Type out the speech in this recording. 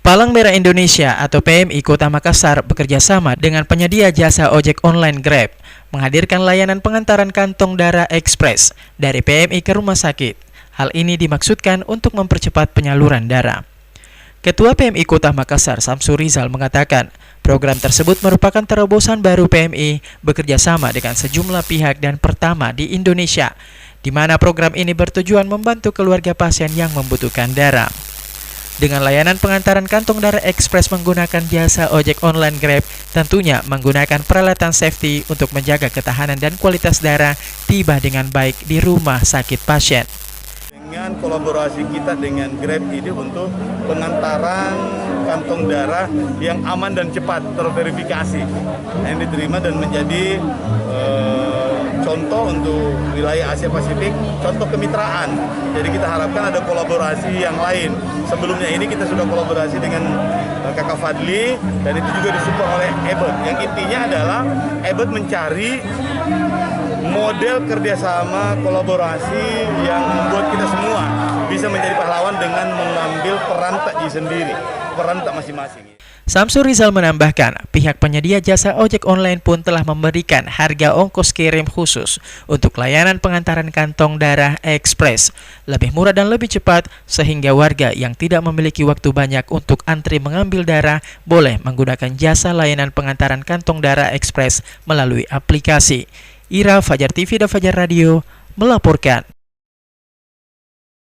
Palang Merah Indonesia atau PMI Kota Makassar bekerja sama dengan penyedia jasa ojek online Grab menghadirkan layanan pengantaran kantong darah ekspres dari PMI ke rumah sakit. Hal ini dimaksudkan untuk mempercepat penyaluran darah. Ketua PMI Kota Makassar, Samsur Rizal, mengatakan program tersebut merupakan terobosan baru PMI bekerja sama dengan sejumlah pihak dan pertama di Indonesia, di mana program ini bertujuan membantu keluarga pasien yang membutuhkan darah. Dengan layanan pengantaran kantong darah ekspres menggunakan jasa ojek online Grab, tentunya menggunakan peralatan safety untuk menjaga ketahanan dan kualitas darah tiba dengan baik di rumah sakit pasien. Dengan kolaborasi kita dengan Grab ini untuk pengantaran kantong darah yang aman dan cepat terverifikasi, yang diterima dan menjadi contoh untuk wilayah Asia Pasifik, contoh kemitraan. Jadi kita harapkan ada kolaborasi yang lain. Sebelumnya ini kita sudah kolaborasi dengan Kakak Fadli dan itu juga disupport oleh Ebert. Yang intinya adalah Ebert mencari model kerjasama kolaborasi yang membuat kita semua bisa menjadi pahlawan dengan mengambil peran takji sendiri, peran tak masing-masing. Samsur Rizal menambahkan, pihak penyedia jasa ojek online pun telah memberikan harga ongkos kirim khusus untuk layanan pengantaran kantong darah ekspres, lebih murah dan lebih cepat, sehingga warga yang tidak memiliki waktu banyak untuk antri mengambil darah boleh menggunakan jasa layanan pengantaran kantong darah ekspres melalui aplikasi. Ira, Fajar TV dan Fajar Radio melaporkan.